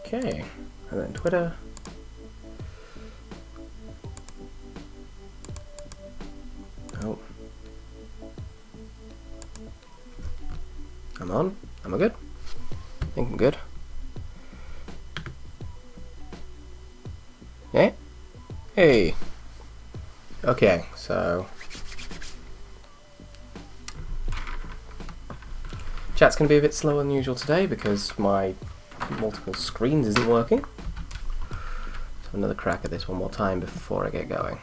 Okay, and then Twitter. Oh. I'm on. Am I good? I think I'm good. Yeah? Hey. Okay, so chat's going to be a bit slower than usual today because my multiple screens isn't working. So another crack at this one more time before I get going.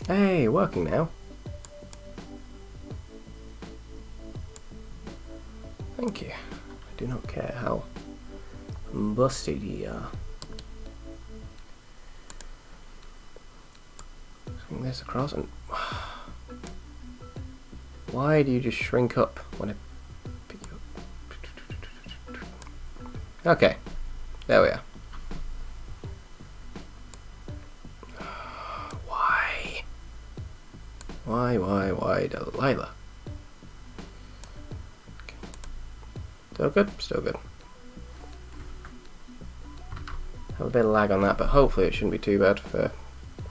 Hey, working now. Thank you. I do not care how busted you are. Swing this across and... Why do you just shrink up when I pick you up? Okay, there we are. Why, Delilah? Okay. Still good? Still good. Have a bit of lag on that, but hopefully it shouldn't be too bad for...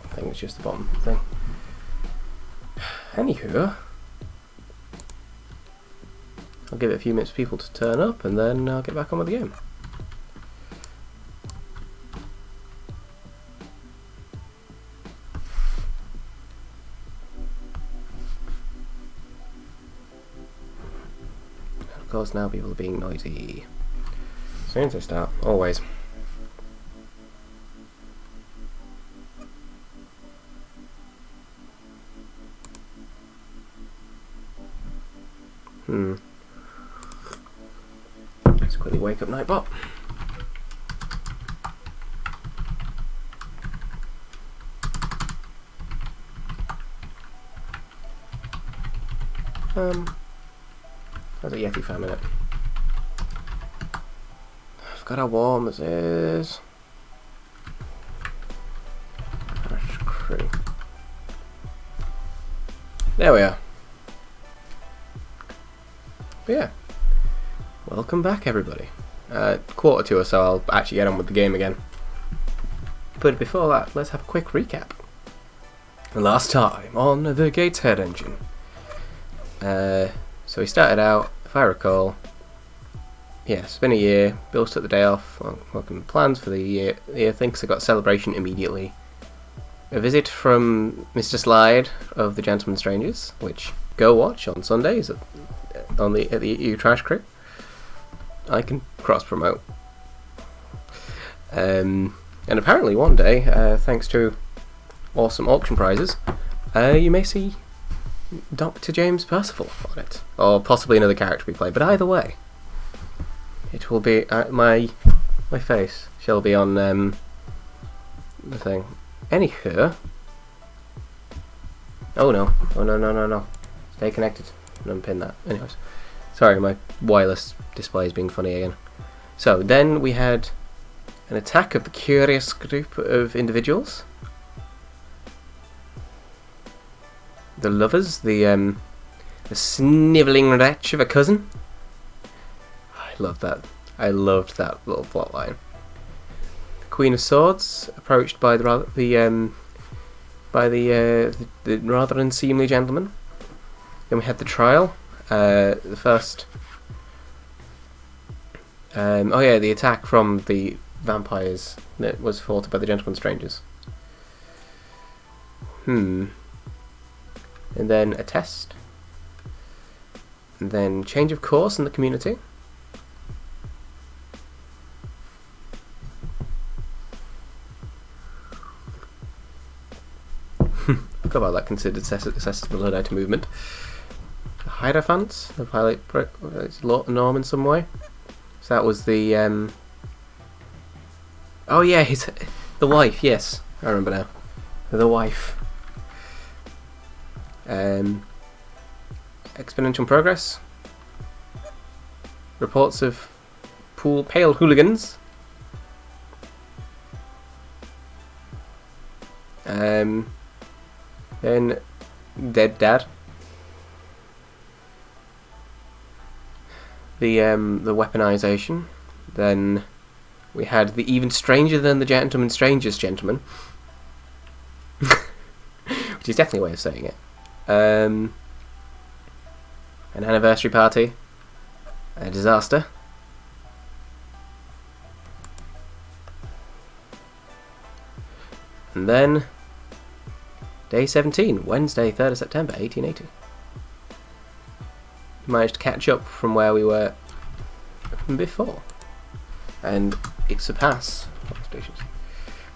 I think it's just the bottom thing. Anywho, I'll give it a few minutes for people to turn up and then I'll get back on with the game. Of course now people are being noisy. As soon as I start, always. Let's quickly wake up Nightbot. How's a Yeti fan minute? I forgot how warm this is. Crash crew. There we are. But yeah, welcome back everybody. Quarter to or so I'll actually get on with the game again. But before that, let's have a quick recap. Last time on the Gateshead engine. So we started out, if I recall, yeah, it's been a year, Bill took the day off, working plans for the year, thinks I got a celebration immediately. A visit from Mr. Slide of the Gentleman Strangers, which go watch on Sundays at the EU Trash Crew. I can cross-promote. And apparently one day, thanks to awesome auction prizes, you may see Dr. James Percival on it. Or possibly another character we play, but either way, it will be, my face shall be on the thing. Anywho, oh no, stay connected and unpin that. Anyways, sorry, my wireless display is being funny again. So then we had an attack of the curious group of individuals. The lovers, the snivelling wretch of a cousin. I love that. I loved that little plot line. The Queen of Swords, approached by the rather unseemly gentleman. Then we had the trial. The first. Oh yeah, the attack from the vampires that was fought by the Gentleman Strangers. And then a test. And then change of course in the community. Forgot about that considered accessible Luddite movement. The Hierophants, the pilot norm in some way. So that was the oh yeah, the wife, yes. I remember now. The wife. Exponential progress. Reports of pale hooligans. Then dead dad. The weaponization. Then we had the even stranger than the gentleman strangest gentleman. Which is definitely a way of saying it. An anniversary party. A disaster. And then day 17, Wednesday, 3rd of September, 1880. Managed to catch up from where we were before. And it surpassed expectations.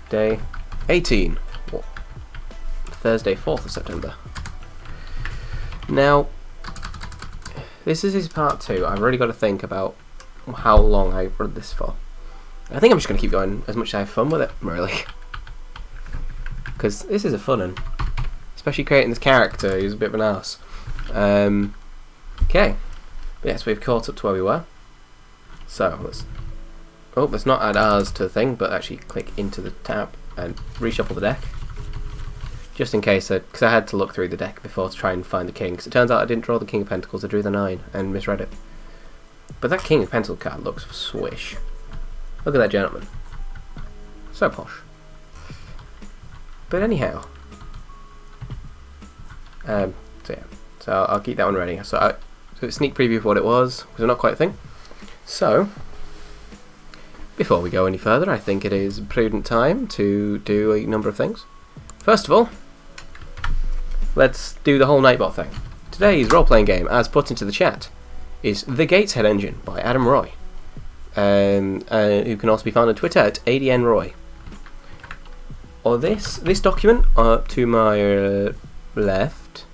Day 18, Thursday, 4th of September. Now, this is part 2. I've really got to think about how long I run this for. I think I'm just going to keep going as much as I have fun with it, really. Because this is a fun one. Especially creating this character who's a bit of an arse. Okay. But yes, we've caught up to where we were. So, let's not add ours to the thing, but actually click into the tab and reshuffle the deck. Just in case, because I had to look through the deck before to try and find the king. Because it turns out I didn't draw the King of Pentacles, I drew the 9 and misread it. But that King of Pentacles card looks swish. Look at that gentleman. So posh. But anyhow. So yeah. So I'll keep that one ready. So a sneak preview of what it was, because we're not quite a thing. So, before we go any further, I think it is a prudent time to do a number of things. First of all, let's do the whole Nightbot thing. Today's role-playing game, as put into the chat, is The Gateshead Engine by Adam Roy, who can also be found on Twitter at ADNRoy. Or this document to my left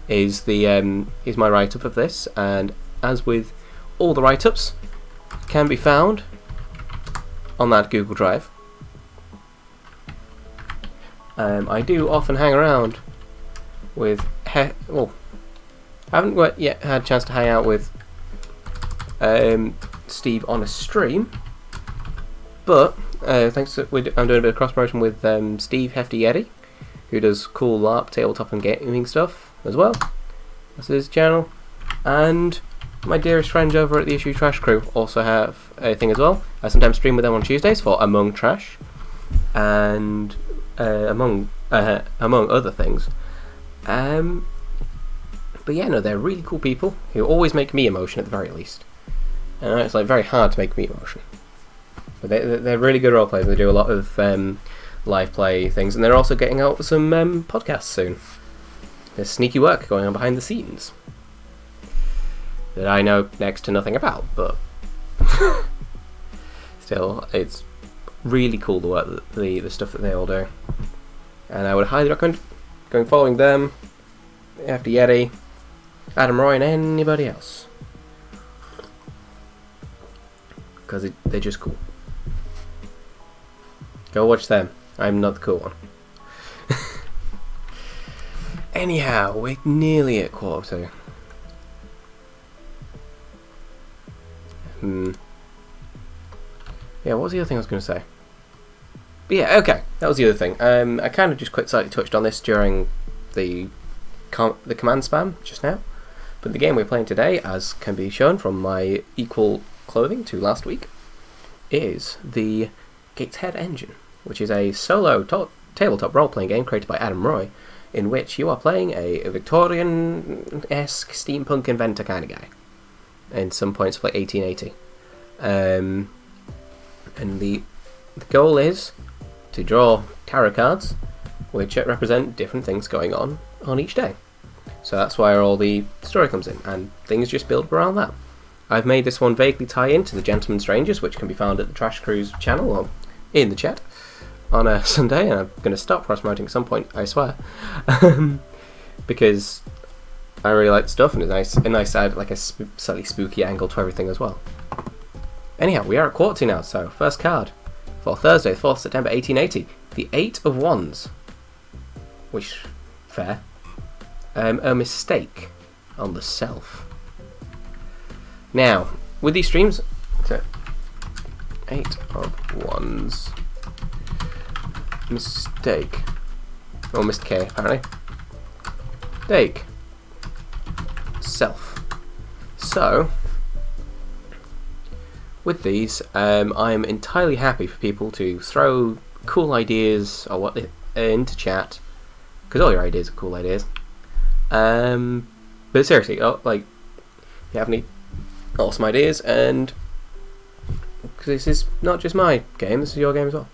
is is my write-up of this, and as with all the write-ups, can be found on that Google Drive. I do often hang around with I haven't yet had a chance to hang out with Steve on a stream, but thanks to, I'm doing a bit of cross promotion with Steve Hefty Yeti, who does cool LARP, tabletop and gaming stuff as well. That's his channel. And my dearest friends over at the Issue Trash Crew also have a thing as well. I sometimes stream with them on Tuesdays for Among Trash, and among other things. But yeah, no, they're really cool people who always make me emotion at the very least. And it's like very hard to make me emotion. But they're really good role players. They do a lot of live play things, and they're also getting out some podcasts soon. There's sneaky work going on behind the scenes that I know next to nothing about, but still, it's really cool the work, the stuff that they all do. And I would highly recommend following them, after Yeti, Adam Roy, and anybody else, because they're just cool. Go watch them. I'm not the cool one. Anyhow, we're nearly at 1:45. Yeah, what was the other thing I was going to say? But yeah, okay, that was the other thing. I kind of just slightly touched on this during the command spam just now. But the game we're playing today, as can be shown from my equal clothing to last week, is the Gateshead Engine, which is a solo tabletop role-playing game created by Adam Roy, in which you are playing a Victorian-esque steampunk inventor kind of guy, in some points of like 1880. And the goal is to draw tarot cards, which represent different things going on each day. So that's where all the story comes in, and things just build around that. I've made this one vaguely tie into the Gentleman Strangers, which can be found at the Trash Crew's channel or in the chat on a Sunday, and I'm going to stop cross-promoting at some point, I swear, because I really like the stuff, and it's a nice side, like a slightly spooky angle to everything as well. Anyhow, we are at 1:45 now, so first card for Thursday, 4th September 1880, the 8 of Wands, which, fair, a mistake on the self. Now, with these streams, so 8 of Wands, mistake. Or Mr. K, apparently. Dake. Self. So, with these, I'm entirely happy for people to throw cool ideas or what into chat, because all your ideas are cool ideas. But seriously, like, if you have any awesome ideas, and because this is not just my game, this is your game as well.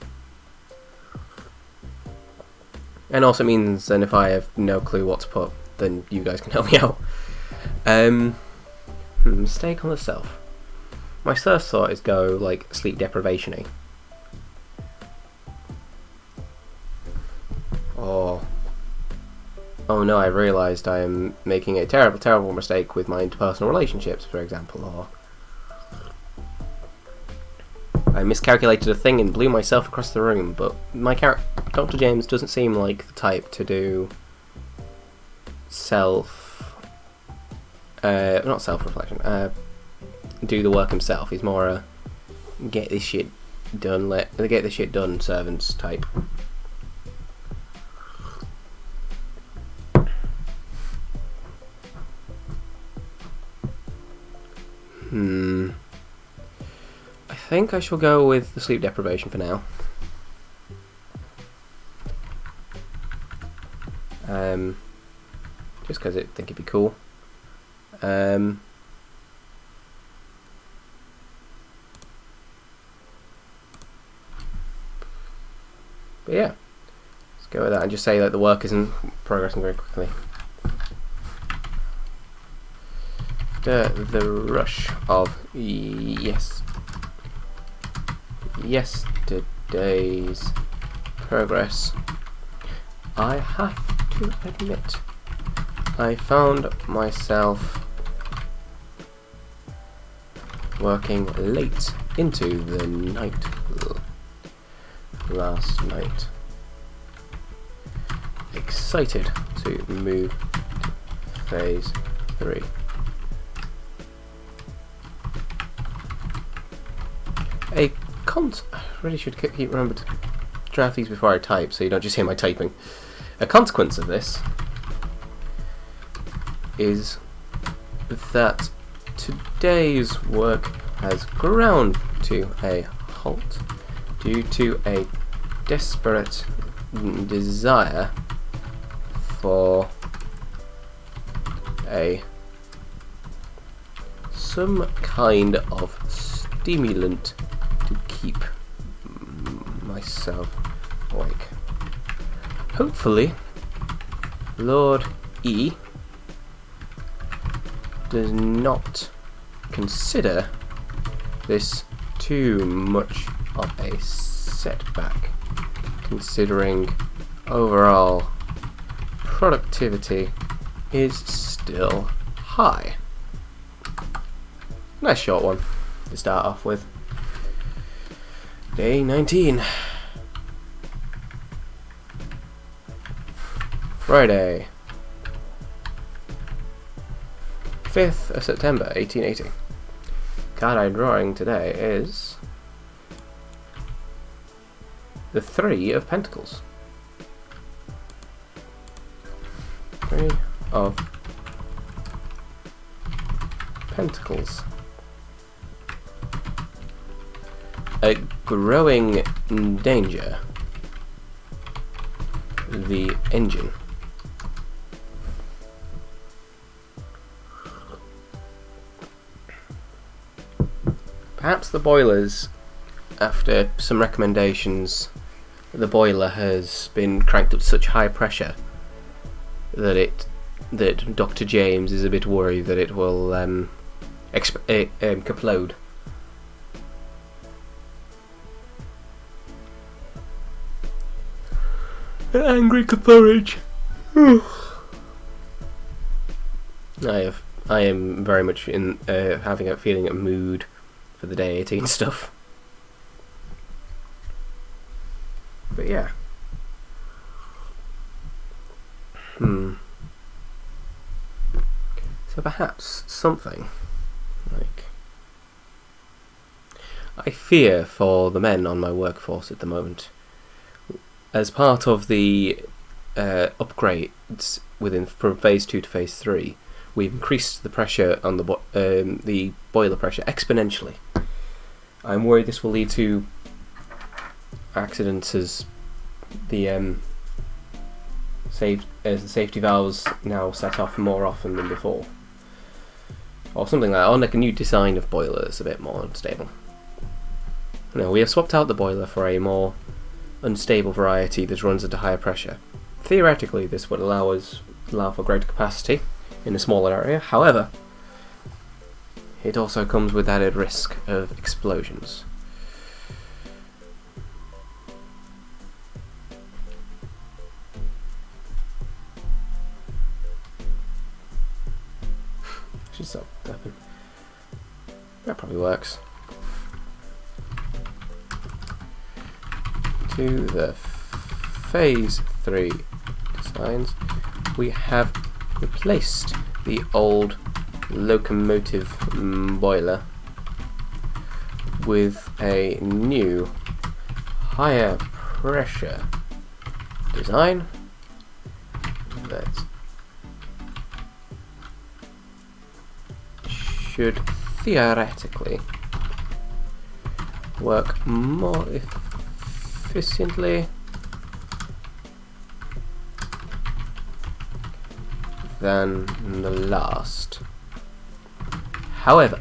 And also means then if I have no clue what to put, then you guys can help me out. Mistake on the self. My first thought is go like sleep deprivation-y. Oh no, I realised I am making a terrible, terrible mistake with my interpersonal relationships, for example, or I miscalculated a thing and blew myself across the room, but my character, Dr. James, doesn't seem like the type to do not self-reflection, do the work himself. He's more a get this shit done servants type. I think I shall go with the sleep deprivation for now. Just because I think it'd be cool. But yeah, let's go with that and just say that the work isn't progressing very quickly. The rush of yesterday's progress. I have to admit, I found myself working late into the night last night. Excited to move to phase 3. I really should keep remember to draft these before I type, so you don't just hear my typing. A consequence of this is that today's work has ground to a halt due to a desperate desire for some kind of stimulant to keep myself awake. Hopefully, Lord E does not consider this too much of a setback, considering overall productivity is still high. Nice short one to start off with. Day 19. Friday, 5th of September 1880. Card I'm drawing today is the 3 of Pentacles. 3 of Pentacles. A growing danger. The engine. Perhaps the boilers, after some recommendations, the boiler has been cranked up to such high pressure that Dr. James is a bit worried that it will explode. Angry porridge. I am very much in having a feeling of mood for the day 18 stuff. But yeah. So perhaps something like, I fear for the men on my workforce at the moment. As part of the upgrades from phase 2 to phase 3, we've increased the pressure on the boiler pressure exponentially. I'm worried this will lead to accidents as the safety valves now set off more often than before, or something like that, or like a new design of boilers a bit more unstable. No, we have swapped out the boiler for a more unstable variety that runs at a higher pressure. Theoretically, this would allow for greater capacity in a smaller area. However, it also comes with added risk of explosions. Should stop tapping. That probably works. To the phase 3 designs, we have replaced the old locomotive boiler with a new higher pressure design that should theoretically work more efficiently than the last. However,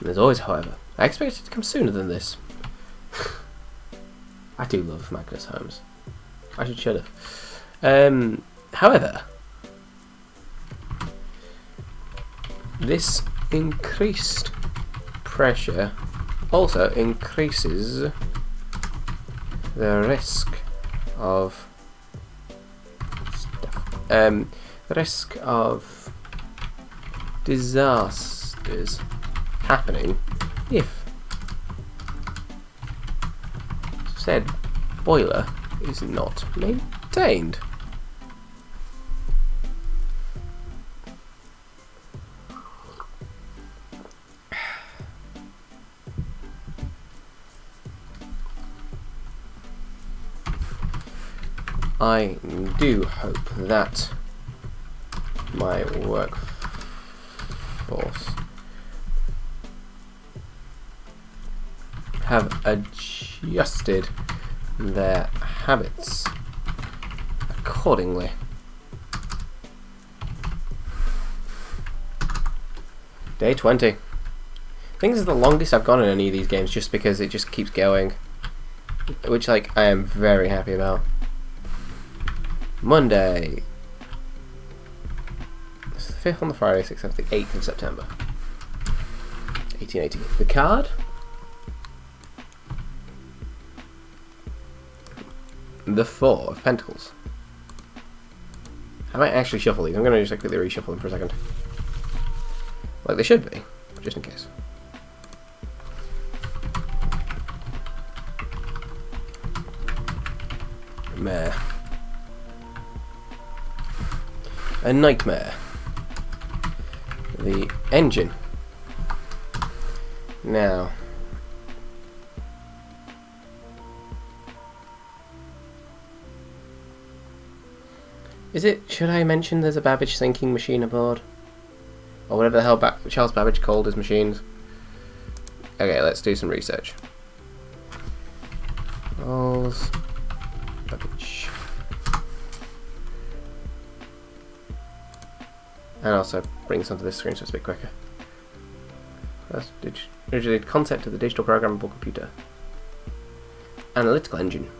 there's always however, I expect it to come sooner than this. I do love Magnus Holmes. I should shut up. However, this increased pressure also increases the risk of disasters happening if said boiler is not maintained. I do hope that my workforce have adjusted their habits accordingly. Day 20. I think this is the longest I've gone in any of these games just because it just keeps going, which I am very happy about. Monday. It's the 5th on the Friday, 6th on the 8th of September. 1880. The card? The 4 of Pentacles. I might actually shuffle these. I'm going to just quickly reshuffle them for a second. Like they should be, just in case. Meh. A nightmare. The engine. Now. Should I mention there's a Babbage sinking machine aboard? Or whatever the hell Charles Babbage called his machines? Okay, let's do some research. Charles Babbage. And also bring this onto this screen so it's a bit quicker. That's originally the concept of the digital programmable computer. Analytical engine.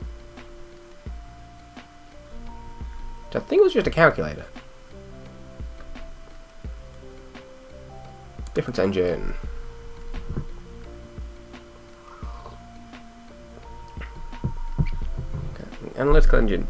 Which I think was just a calculator. Difference engine. Okay. Analytical engine.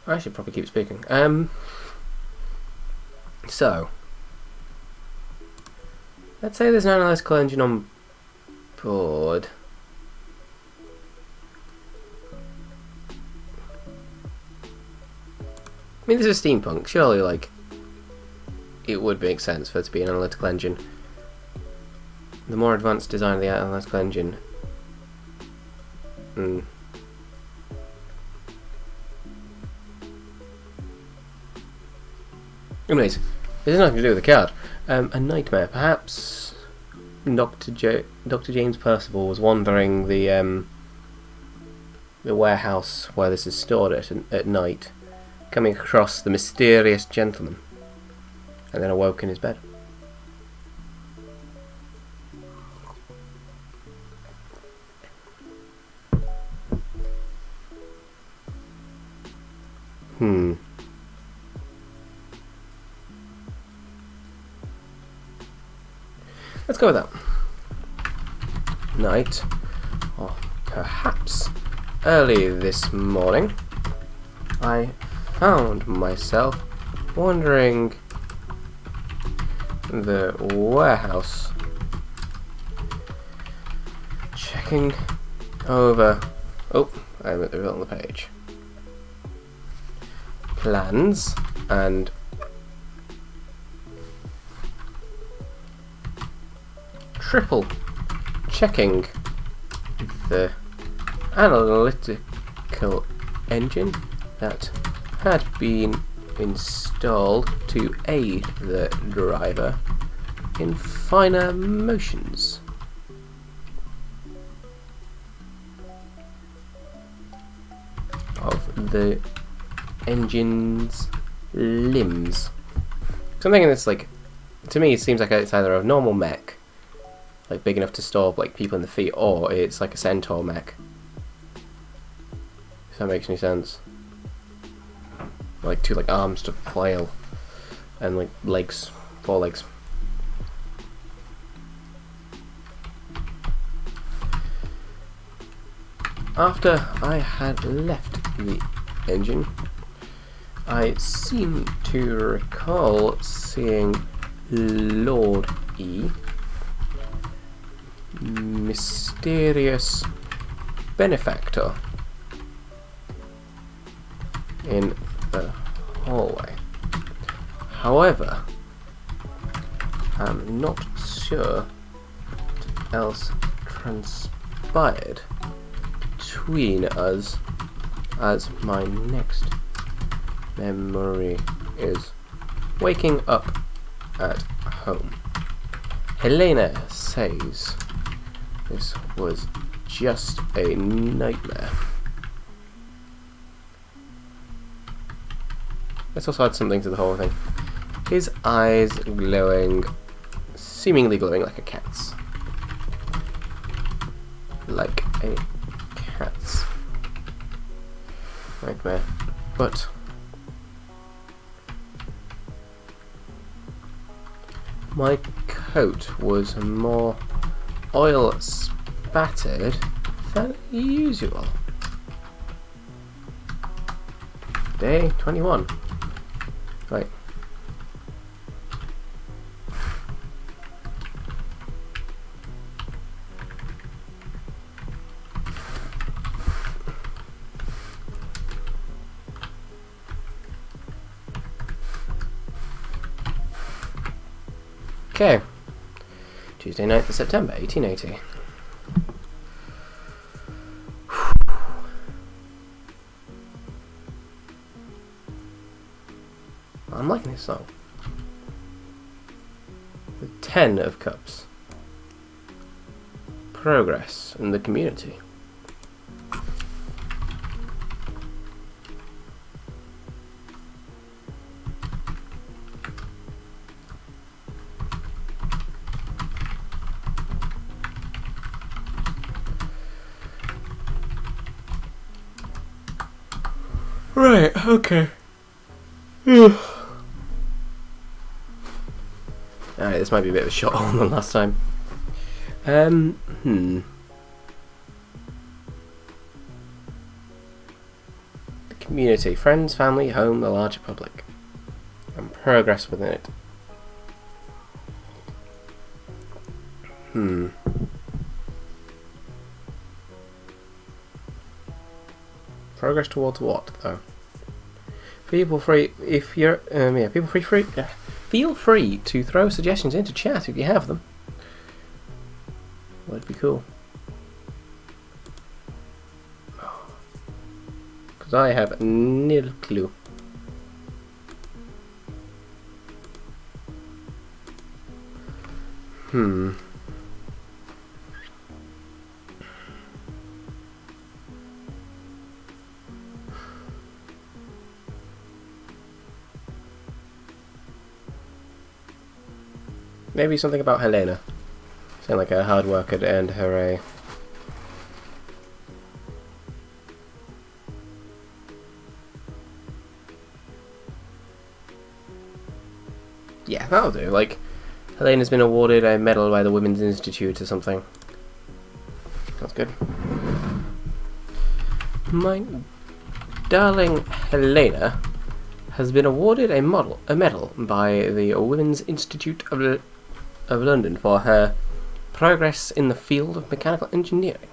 I should probably keep speaking. So, let's say there's an analytical engine on board. I mean, this is steampunk. Surely, like, it would make sense for it to be an analytical engine. The more advanced design of the analytical engine. Anyways, this has nothing to do with the card. A nightmare. Perhaps Dr. James Percival was wandering the warehouse where this is stored at night, coming across the mysterious gentleman, and then awoke in his bed. Let's go with that. Night, or perhaps early this morning, I found myself wandering the warehouse, checking over. Oh, I'm at the middle of the page. Plans and triple checking the analytical engine that had been installed to aid the driver in finer motions. Of the engine's limbs. Something that's like, to me, it seems like it's either a normal mech, like big enough to store like people in the feet, or it's like a centaur mech. If that makes any sense. Like two like arms to flail, and like legs, 4 legs. After I had left the engine, I seem to recall seeing Lord E, mysterious benefactor, in the hallway. However, I'm not sure what else transpired between us, as my next memory is waking up at home. Helena says this was just a nightmare. Let's also add something to the whole thing. His eyes glowing, seemingly glowing like a cat's. Like a cat's. Nightmare. But my coat was more oil spattered than usual. Day 21. Right. Okay. Tuesday 9th of September, 1880. I'm liking this song. The 10 of Cups. Progress in the community. Right, okay. Alright, this might be a bit of a short one than last time. The community, friends, family, home, the larger public, and progress within it. Progress towards what, though? Feel free to throw suggestions into chat if you have them. That'd be cool. Because I have nil clue. Maybe something about Helena. Sound like a hard worker to earn her a... Yeah, that'll do. Like, Helena's been awarded a medal by the Women's Institute or something. That's good. My darling Helena has been awarded a medal by the Women's Institute of London for her progress in the field of mechanical engineering.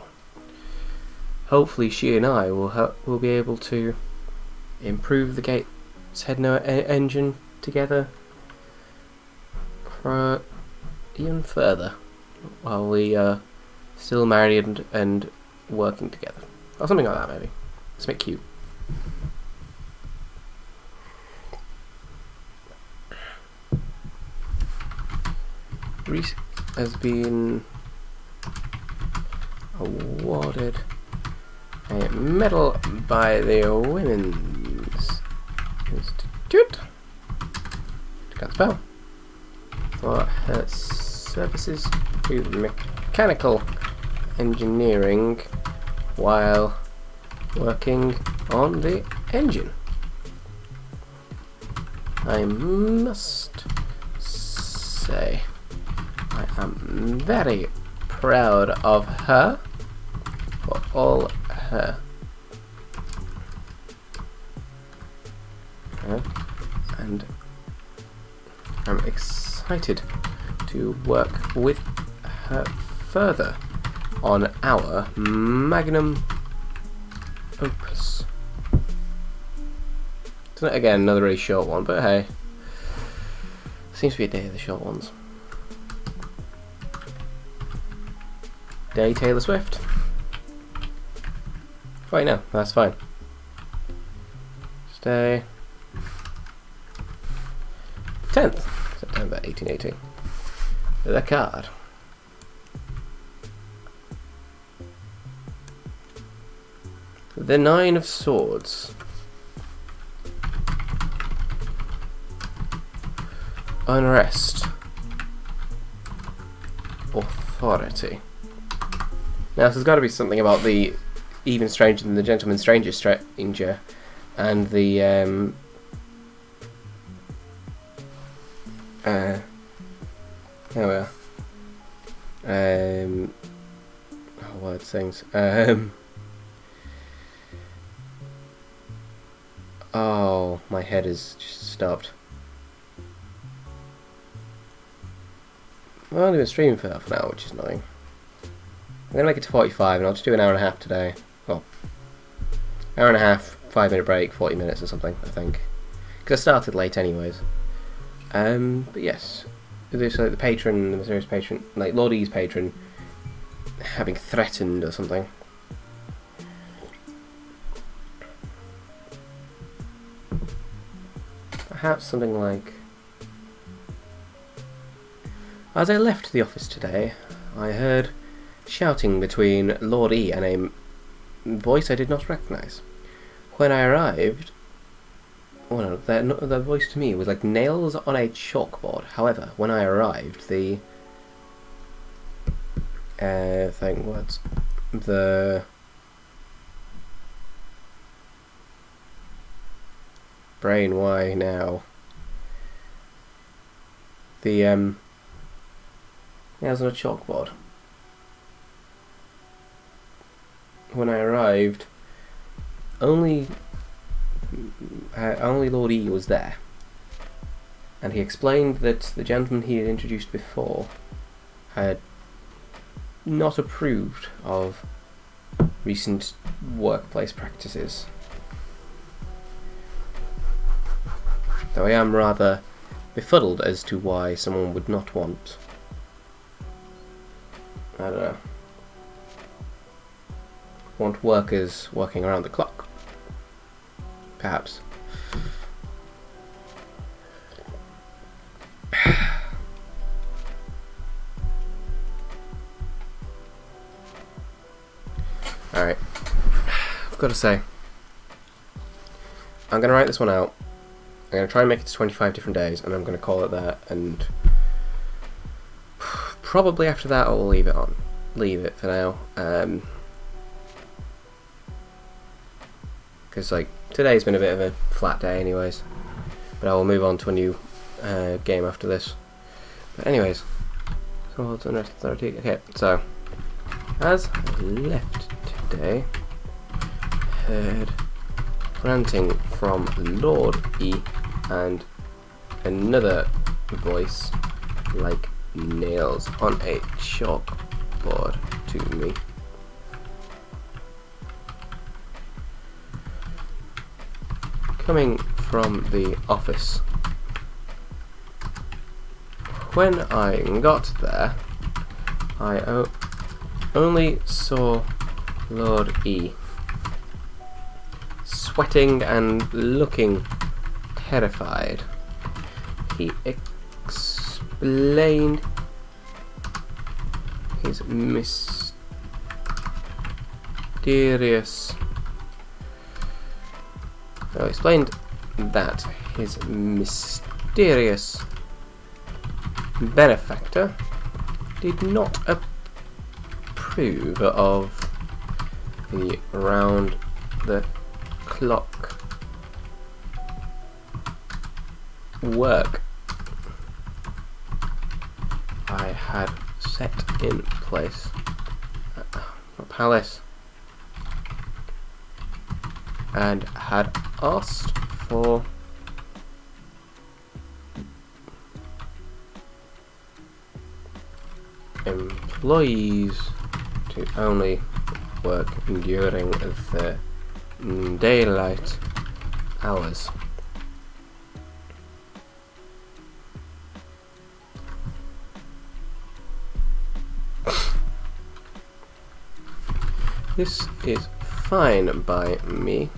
Hopefully she and I will be able to improve the Gateshead engine together for even further while we are still married and working together. Or something like that, maybe. It's a bit cute. Reese has been awarded a medal by the Women's Institute, can't spell, for her services to mechanical engineering while working on the engine. I must say I am very proud of her for all her and I'm excited to work with her further on our magnum opus. Again, another really short one, but hey, seems to be a day of the short ones. Day Taylor Swift. Wait, no, that's fine. Stay 10th September 1880. The card. The Nine of Swords. Unrest. Authority. Now, this has got to be something about the Even Stranger Than the Gentleman Stranger and the there we are. Word things. Oh, my head is just stopped. I'm only been streaming for half an hour, which is annoying. I'm going to make it to 45 and I'll just do an hour and a half today. Well, hour and a half, 5-minute break, 40 minutes or something, I think. Because I started late anyways. But yes, there's like the patron, the mysterious patron, like Lord E's patron, having threatened or something. Perhaps something like... As I left the office today, I heard shouting between Lord E and a voice I did not recognise. When I arrived, well, no, that voice to me was like nails on a chalkboard. However, when I arrived, the brain, why now? The nails on a chalkboard. When I arrived, only only Lord E was there, and he explained that the gentleman he had introduced before had not approved of recent workplace practices. Though I am rather befuddled as to why someone would not want, I don't know, want workers working around the clock. Perhaps. Alright. I've got to say, I'm going to write this one out. I'm going to try and make it to 25 different days, and I'm going to call it that, and probably after that I'll leave it for now. Because like today's been a bit of a flat day anyways, but I will move on to a new game after this. But anyways, so what's the rest of 30? Okay, so as I left today, heard ranting from Lord E and another voice like nails on a chalkboard to me. Coming from the office. When I got there, I only saw Lord E sweating and looking terrified. He explained his that his mysterious benefactor did not approve of the round-the-clock work I had set in place at the palace, and had asked for employees to only work during the daylight hours. This is fine by me,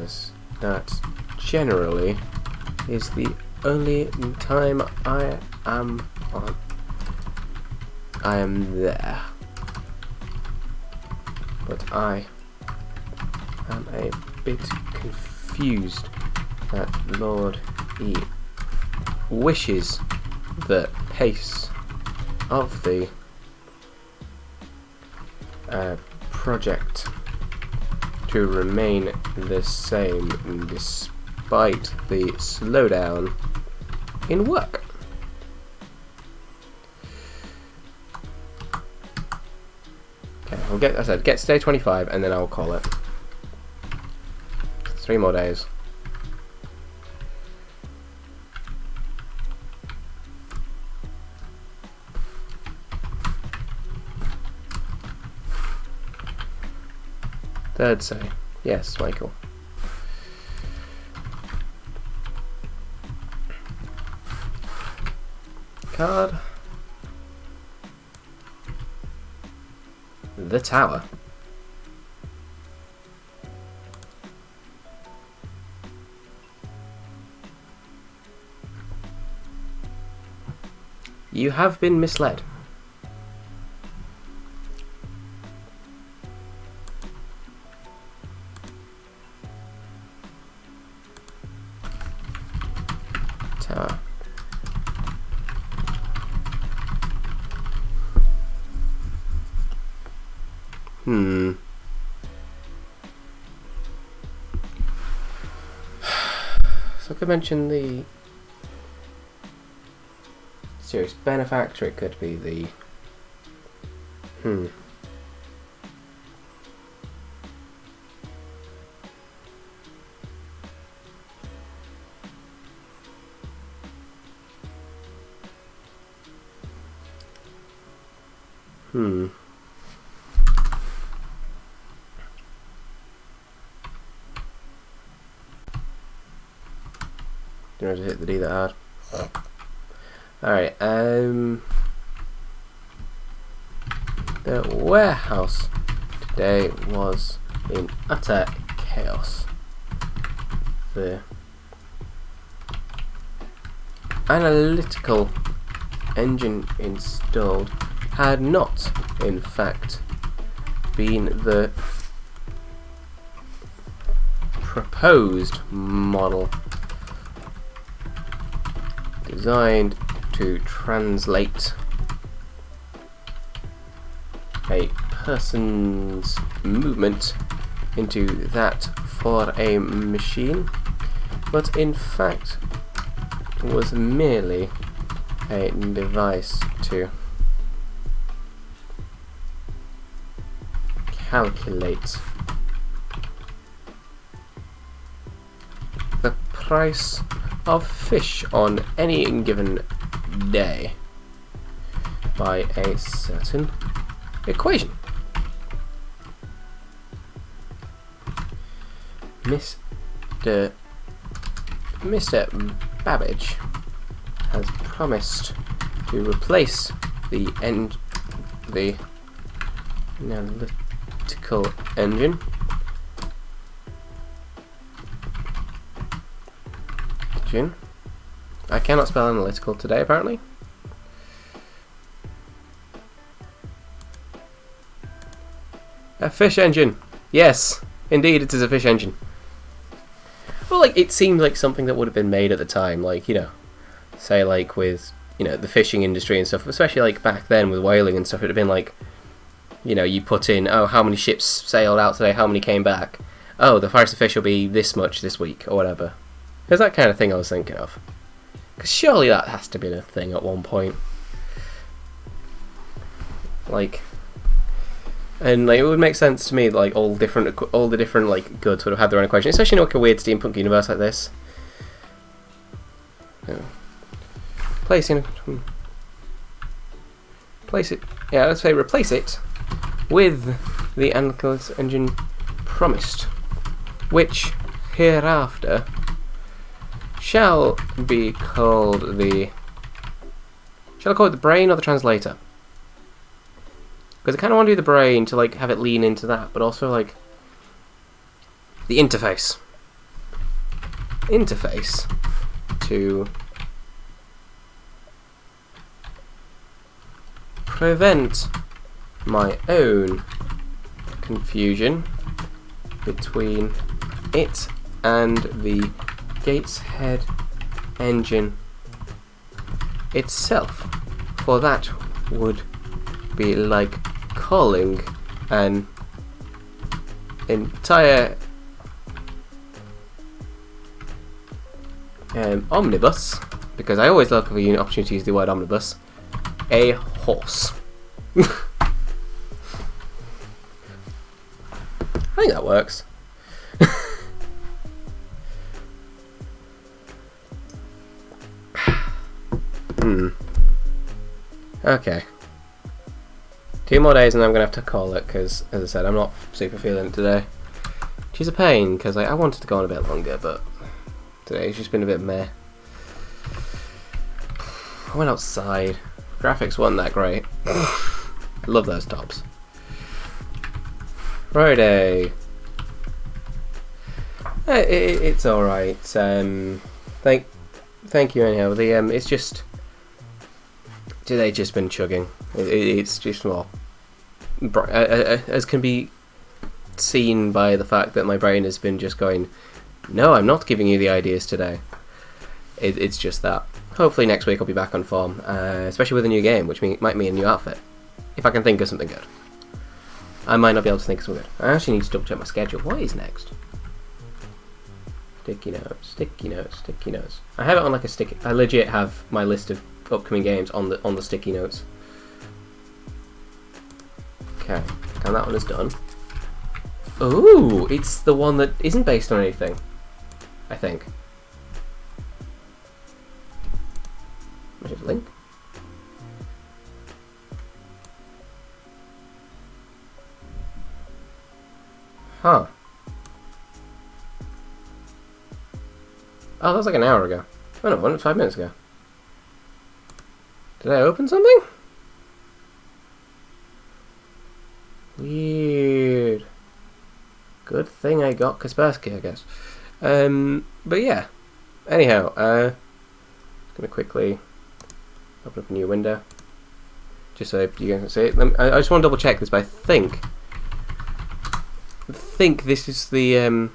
as that generally is the only time I am there. But I am a bit confused that Lord E wishes the pace of the project to remain the same despite the slowdown in work. Okay, we'll get, as I said, get to day 25 and then I'll call it. 3 more days. Third say. Yes, Michael. Card. The Tower. You have been misled. Tower. So I could mention the serious benefactor, it could be the Don't have to hit the D that hard. Alright, the warehouse today was in utter chaos. The analytical engine installed had not, in fact, been the proposed model designed to translate a person's movement into that for a machine, but in fact was merely a device to calculate the price of fish on any given day by a certain equation. Mr. Babbage has promised to replace the analytical engine I cannot spell analytical today, apparently. A fish engine. Yes, indeed, it is a fish engine. Well, like, it seemed like something that would have been made at the time, like, you know, say, like, with, you know, the fishing industry and stuff, especially, like, back then with whaling and stuff, it would have been like, you know, you put in, oh, how many ships sailed out today, how many came back? Oh, the price of fish will be this much this week, or whatever. There's that kind of thing I was thinking of. Because surely that has to be a thing at one point. Like, and like, it would make sense to me, like, all the different like goods would have had their own equation, especially in like a weird steampunk universe like this. Place it. Yeah, let's say replace it with the analytical engine promised, which hereafter shall be called the. Shall I call it the brain or the translator? Because I kind of want to do the brain to like have it lean into that, but also like the interface. Interface to prevent my own confusion between it and the Gateshead engine itself, for that would be like calling an entire omnibus, because I always look for an opportunity to use the word omnibus, a horse. I think that works. Okay. 2 more days and I'm going to have to call it, because, as I said, I'm not super feeling it today. Which is a pain, because I wanted to go on a bit longer, but today's just been a bit meh. I went outside. Graphics weren't that great. I love those tops. Friday. It's alright. Thank you anyhow. It's just... Today just been chugging. It's just, well, as can be seen by the fact that my brain has been just going, no, I'm not giving you the ideas today. It's just that. Hopefully next week I'll be back on form, especially with a new game, which might mean a new outfit. If I can think of something good. I might not be able to think of something good. I actually need to double check my schedule. What is next? Sticky notes, sticky notes, sticky notes. I have it on like a sticky... I legit have my list of upcoming games on the sticky notes. Okay, and that one is done. Ooh, it's the one that isn't based on anything, I think. Where's the link? Huh. Oh, that was like an hour ago. Oh no, 5 minutes ago. Did I open something? Weird. Good thing I got Kaspersky, I guess. But yeah. Anyhow, just gonna quickly open up a new window, just so you guys can see it. I just want to double check this, but I think this is the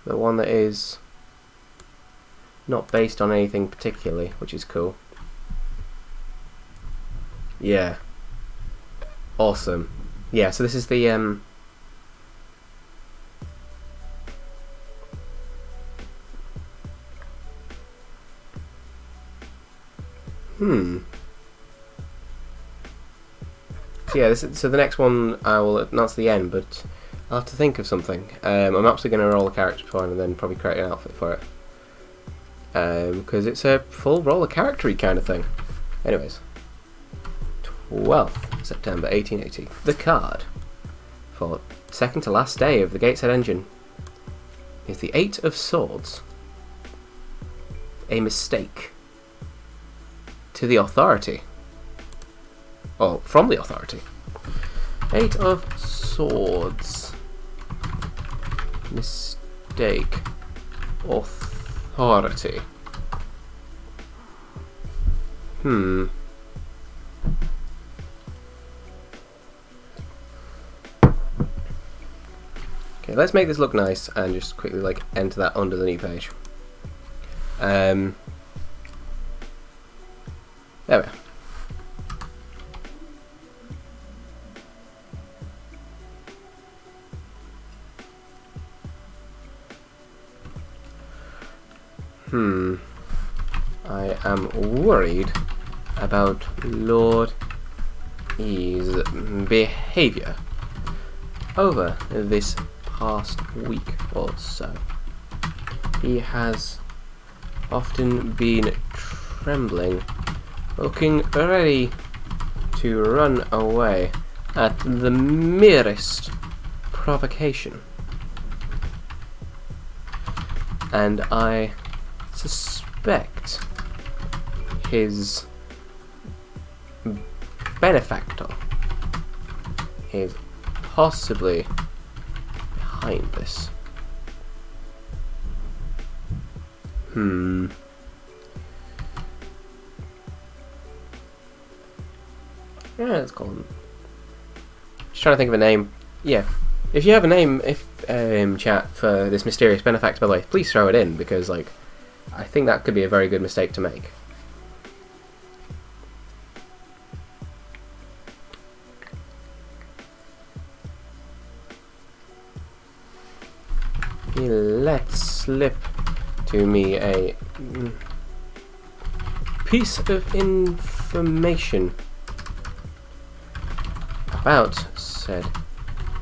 one that is not based on anything particularly, which is cool. Yeah. Awesome. Yeah, so this is the So yeah, so the next one I will announce the end, but I'll have to think of something. I'm actually going to roll a character for it and then probably create an outfit for it. Because it's a full roll a character-y kind of thing. Anyways. 12th September 1880. The card for second to last day of the Gateshead engine is the 8 of Swords. A mistake. To the authority. Or from the authority. 8 of Swords. Mistake. Authority. Okay, let's make this look nice and just quickly like enter that under the new page. There we are. I am worried about Lord E's behaviour over this past week or so. He has often been trembling, looking ready to run away at the merest provocation. And I suspect his benefactor is possibly behind this. Yeah, let's call him. Just trying to think of a name. Yeah, if you have a name, chat for this mysterious benefactor, by the way, please throw it in, because like I think that could be a very good mistake to make. He let slip to me a piece of information about said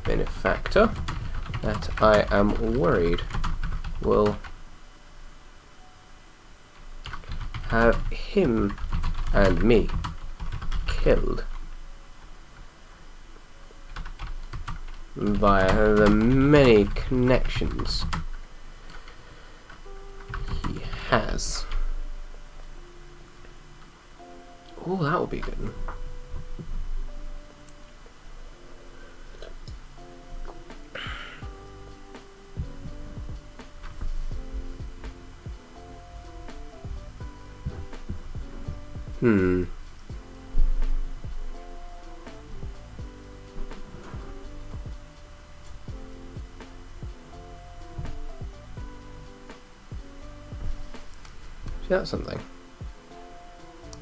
benefactor that I am worried will have him and me killed via the many connections he has. Oh, that would be good. That's something.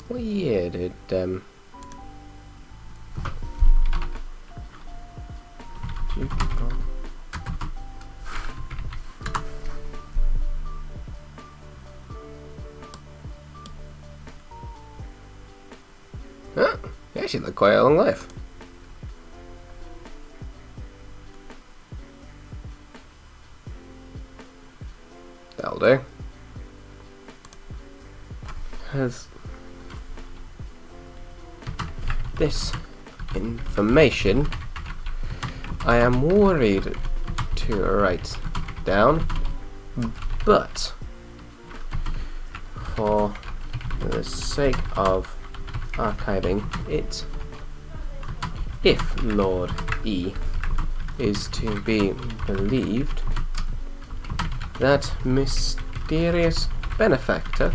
What year did he actually lived quite a long life. That'll do. Has this information I am worried to write down, but for the sake of archiving it, if Lord E is to be believed, that mysterious benefactor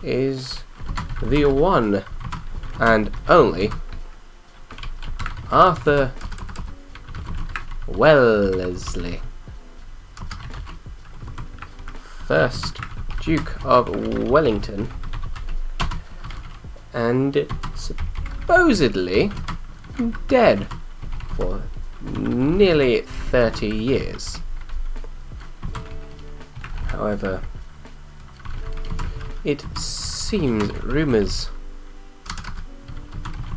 is the one and only Arthur Wellesley, 1st Duke of Wellington, and supposedly dead for nearly 30 years. However, it seems rumours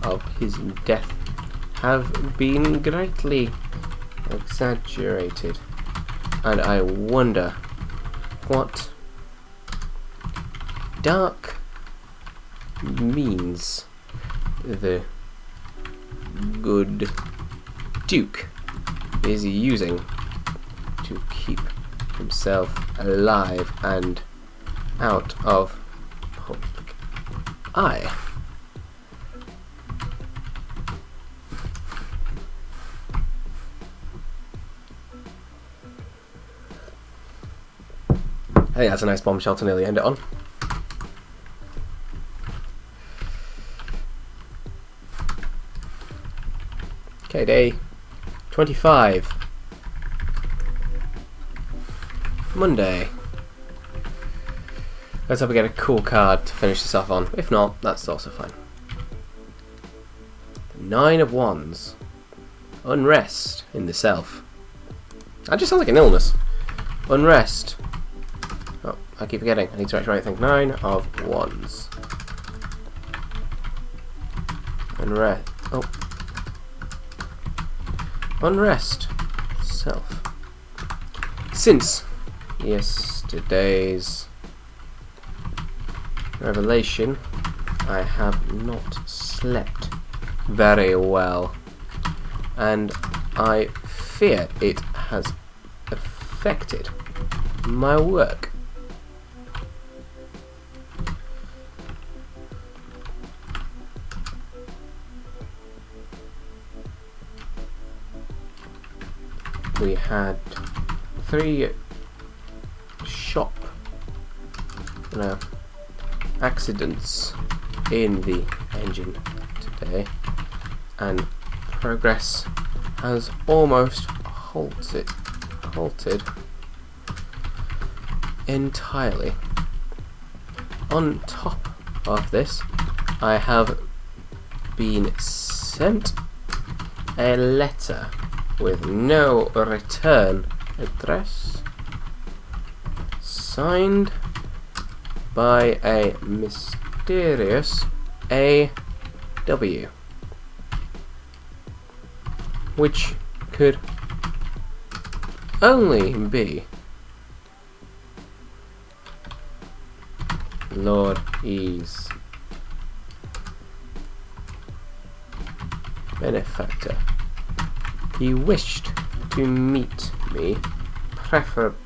of his death have been greatly exaggerated, and I wonder what dark means the good Duke is using to keep himself alive and out of public eye. I think that's a nice bombshell to nearly end it on. Okay, day 25. Monday. Let's hope we get a cool card to finish this off on. If not, that's also fine. 9 of Wands. Unrest in the self. That just sounds like an illness. Unrest. Oh, I keep forgetting. I need to actually write things. 9 of Wands. Unrest. Oh. Unrest. Self. Since yesterday's revelation, I have not slept very well, and I fear it has affected my work. We had 3 shop accidents in the engine today, and progress has almost halted entirely. On top of this, I have been sent a letter with no return address, signed by a mysterious A.W., which could only be Lord E's benefactor. He wished to meet me, preferably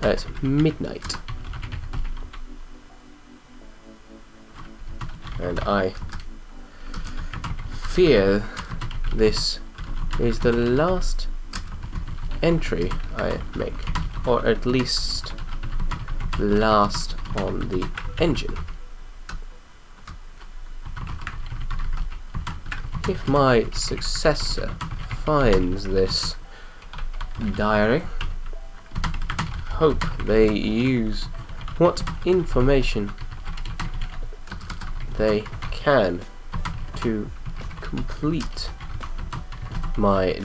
at midnight, and I fear this is the last entry I make, or at least last on the engine. If my successor finds this diary, hope they use what information they can to complete my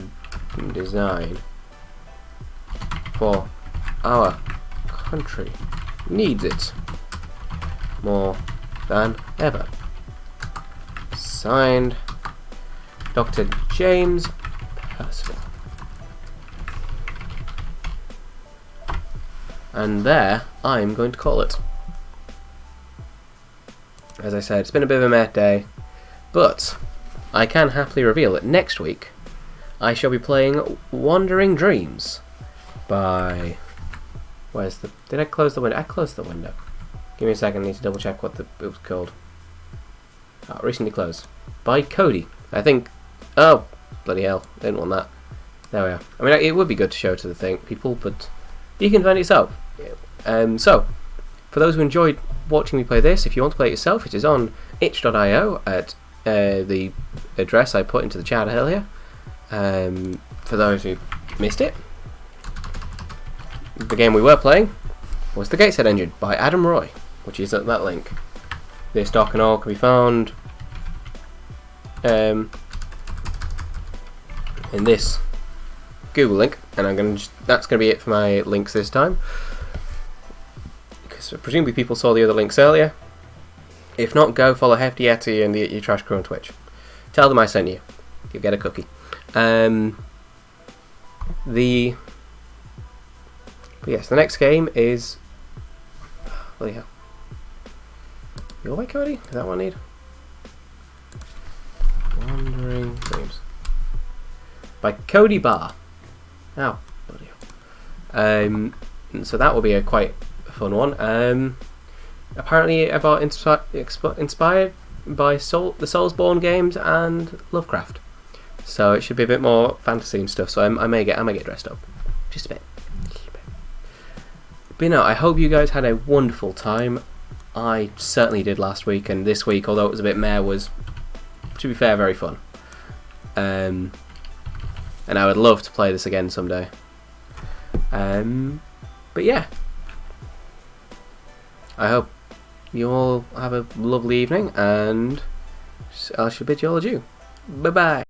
design, for our country needs it more than ever. Signed, Dr. James Percival. And there, I'm going to call it. As I said, it's been a bit of a meh day, but I can happily reveal that next week I shall be playing Wandering Dreams by... Where's the... Did I close the window? I closed the window. Give me a second, I need to double check what it was called. Oh, recently closed. By Cody. I think... Oh, bloody hell. Didn't want that. There we are. I mean, it would be good to show to the people, but you can find it yourself. So, for those who enjoyed watching me play this, if you want to play it yourself, it is on itch.io at the address I put into the chat earlier. For those who missed it, the game we were playing was the Gateshead engine by Adam Roy, which is at that link. This doc and all can be found in this Google link, and that's going to be it for my links this time, because presumably people saw the other links earlier. If not, go follow Hefty Yeti and the Eat Your Trash Crew on Twitch. Tell them I sent you. You'll get a cookie. But yes, the next game is... Bloody hell. You alright, Cody? Is that what I need? Wandering Dreams. By Cody Barr. Ow. Bloody hell. So that will be a quite fun one. Apparently about inspired by the Soulsborne games and Lovecraft. So it should be a bit more fantasy and stuff, so I may get dressed up. Just a bit. But you know, I hope you guys had a wonderful time. I certainly did last week, and this week, although it was a bit meh, was, to be fair, very fun. And I would love to play this again someday. But yeah. I hope you all have a lovely evening, and I shall bid you all adieu. Bye bye.